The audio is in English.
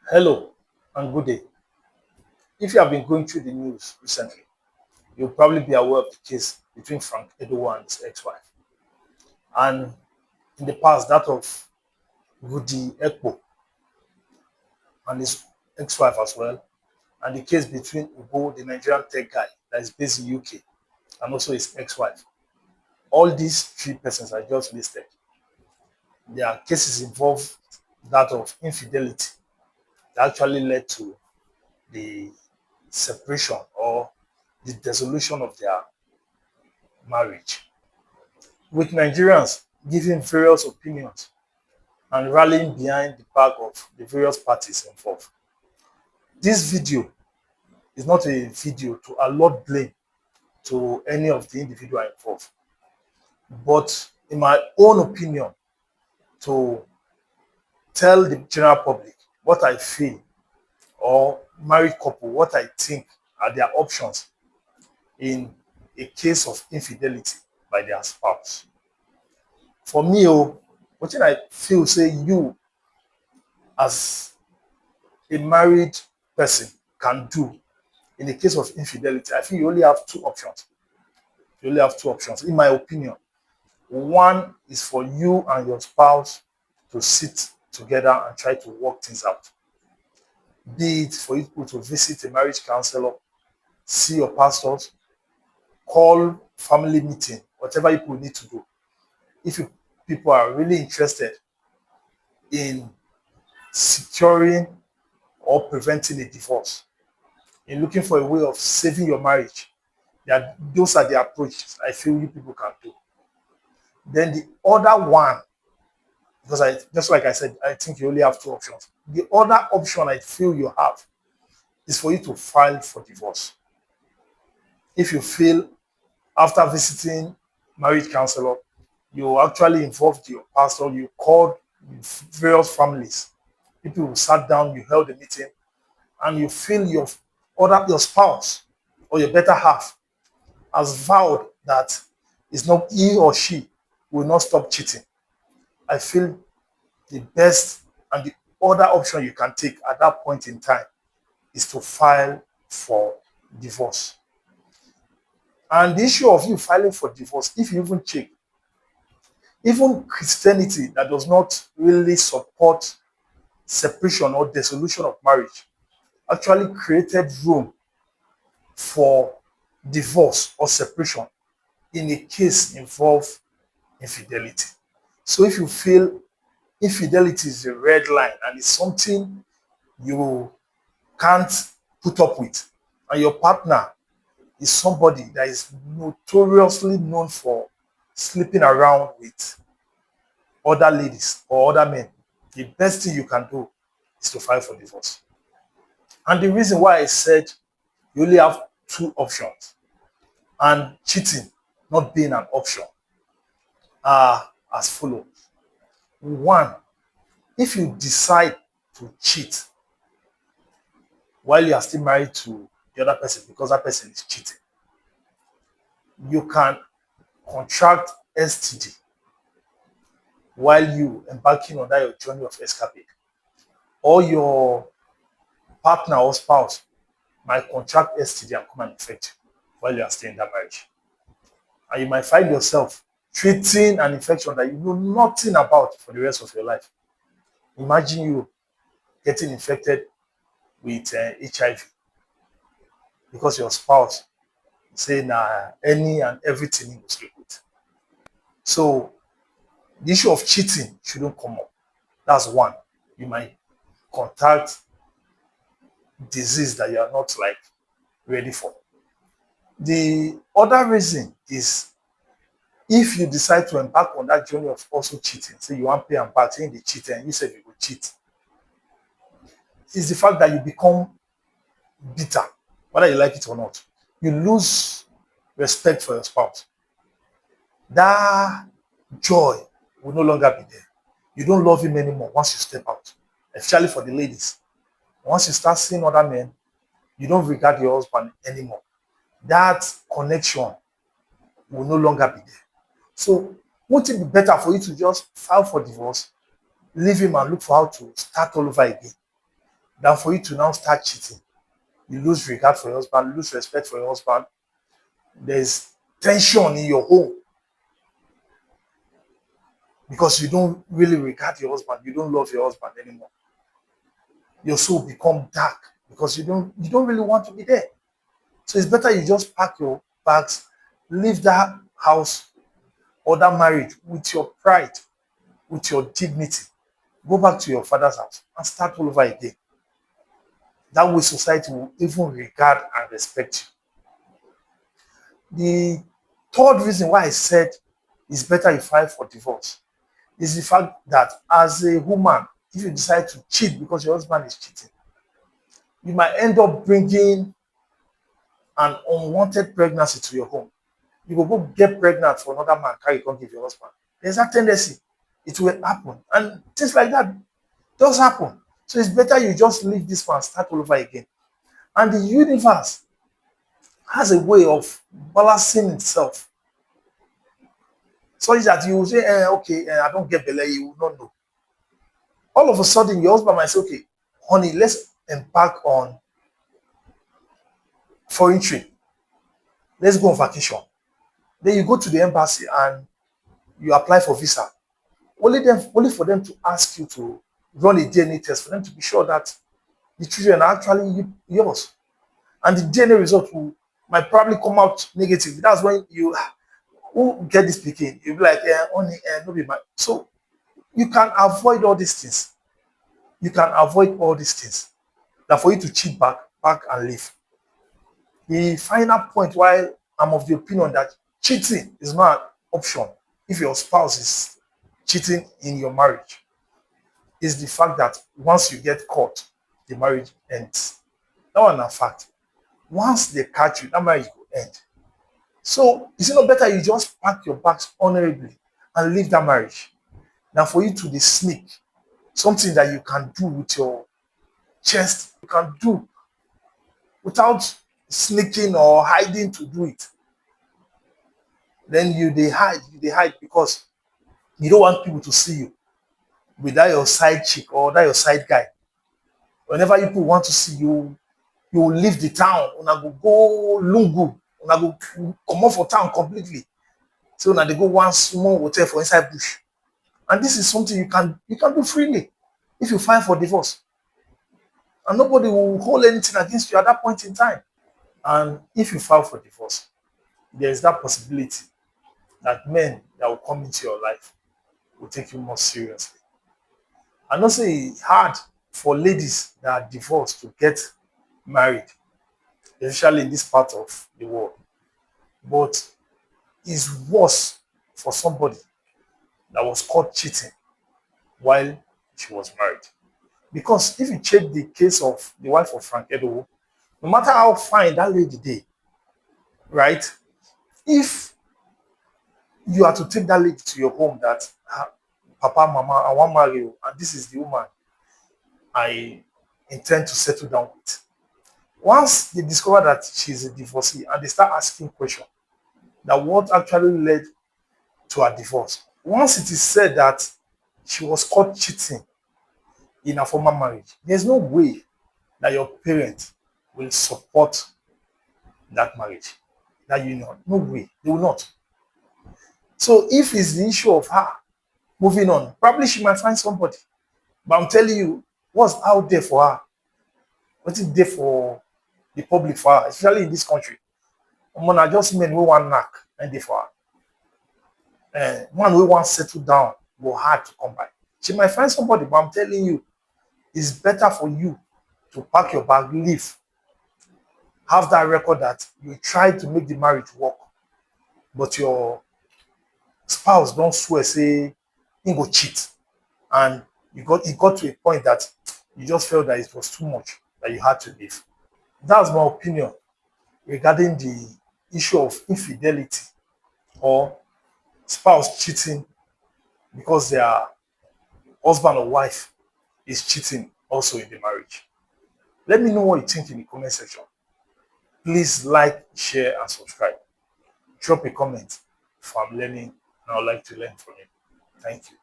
Hello and good day. If you have been going through the news recently, you'll probably be aware of the case between Frank Edowa and his ex-wife, and in the past that of Rudy Ekpo and his ex-wife as well, and the case between Ugo, the Nigerian tech guy that is based in UK, and also his ex-wife. All these three persons I just listed, their cases involve that of infidelity that actually led to the separation or the dissolution of their marriage, with Nigerians giving various opinions and rallying behind the back of the various parties involved. This video is not a video to allot blame to any of the individual involved, but in my own opinion, to tell the general public what I feel, or married couple what I think are their options in a case of infidelity by their spouse. For me, what I feel say you as a married person can do in the case of infidelity, I think you only have two options. You only have two options, in my opinion. One is for you and your spouse to sit together and try to work things out. Be it for you to visit a marriage counselor, see your pastors, call family meeting, whatever you need to do. If people are really interested in securing or preventing a divorce, in looking for a way of saving your marriage, that those are the approaches I feel you people can do. Then the other one, because I just like I said, I think you only have two options. The other option I feel you have is for you to file for divorce. If you feel after visiting marriage counselor, you actually involved your pastor, you called various families, people who sat down, you held a meeting, and you feel your spouse or your better half has vowed that it's not he or she will not stop cheating, I feel the best and the other option you can take at that point in time is to file for divorce. And the issue of you filing for divorce, if you even check, even Christianity that does not really support separation or dissolution of marriage actually created room for divorce or separation in a case involve infidelity. So if you feel infidelity is a red line and it's something you can't put up with, and your partner is somebody that is notoriously known for sleeping around with other ladies or other men, the best thing you can do is to file for divorce. And the reason why I said you only have two options and cheating not being an option are as follows. One, if you decide to cheat while you are still married to the other person because that person is cheating, you can contract STD while you embarking on that your journey of escapade, or your partner or spouse might contract STD and come and infect you while you are still in that marriage. And you might find yourself treating an infection that you know nothing about for the rest of your life. Imagine you getting infected with HIV because your spouse say any and everything he will sleep with. So the issue of cheating shouldn't come up. That's one. You might contract disease that you are not ready for. The other reason is if you decide to embark on that journey of also cheating, say you want to pay and back, saying they cheat and you said you will cheat, is the fact that you become bitter, whether you like it or not. You lose respect for your spouse. That joy will no longer be there. You don't love him anymore once you step out, especially for the ladies. Once you start seeing other men, you don't regard your husband anymore. That connection will no longer be there. So, won't it be better for you to just file for divorce, leave him and look for how to start all over again? than for you to now start cheating. You lose regard for your husband, lose respect for your husband. There's tension in your home because you don't really regard your husband, you don't love your husband anymore. Your soul become dark because you don't really want to be there. So it's better you just pack your bags, leave that house or that marriage with your pride, with your dignity. Go back to your father's house and start all over again. That way society will even regard and respect you. The third reason why I said it's better you file for divorce is the fact that as a woman, if you decide to cheat because your husband is cheating, you might end up bringing an unwanted pregnancy to your home. You will go get pregnant for another man, carry come give your husband. There's that tendency. It will happen. And things like that does happen. So it's better you just leave this one, start all over again. And the universe has a way of balancing itself. So that you will say, okay, I don't get belay, you will not know. All of a sudden, your husband might say, okay, honey, let's embark on foreign trip. Let's go on vacation. Then you go to the embassy and you apply for visa. Only for them to ask you to run a DNA test for them to be sure that the children are actually yours. And the DNA result might probably come out negative. That's when you who get this speaking, you'll be like, only no be my. So you can avoid all these things. You can avoid all these things. That for you to cheat back and leave. The final point, while I'm of the opinion that cheating is not an option if your spouse is cheating in your marriage, is the fact that once you get caught, the marriage ends. That one a fact. Once they catch you, that marriage will end. So is it not better you just pack your bags honorably and leave that marriage than for you to be sneak something that you can do with your chest, you can do without sneaking or hiding to do it. Then they hide because you don't want people to see you with that your side chick or that your side guy. Whenever people want to see you, you will leave the town. Una go lungu. Una go come off for town completely. So now they go one small hotel for inside bush. And this is something you can do freely if you file for divorce. And nobody will hold anything against you at that point in time. And if you file for divorce, there is that possibility that men that will come into your life will take you more seriously. I know say it's hard for ladies that are divorced to get married, especially in this part of the world. But it's worse for somebody that was caught cheating while she was married. Because if you check the case of the wife of Frank Edowo, no matter how fine that lady did, right? If you are to take that lady to your home that Papa, Mama, I want to marry you, and this is the woman I intend to settle down with. Once they discover that she's a divorcee and they start asking questions, that what actually led to her divorce. Once it is said that she was caught cheating in a former marriage, there's no way that your parents will support that marriage, that union. No way. They will not. So if it's the issue of her moving on, probably she might find somebody. But I'm telling you, what's out there for her? What is there for the public for her, especially in this country? I just men who want knack and they for her. One who wants settle down will hard to come by. She might find somebody, but I'm telling you, it's better for you to pack your bag, leave. Have that record that you tried to make the marriage work, but your spouse don't swear, say, he go cheat. And it got to a point that you just felt that it was too much, that you had to leave. That's my opinion regarding the issue of infidelity or spouse cheating because their husband or wife is cheating also in the marriage. Let me know what you think in the comment section. Please like, share, and subscribe. Drop a comment if I'm learning and I would like to learn from you. Thank you.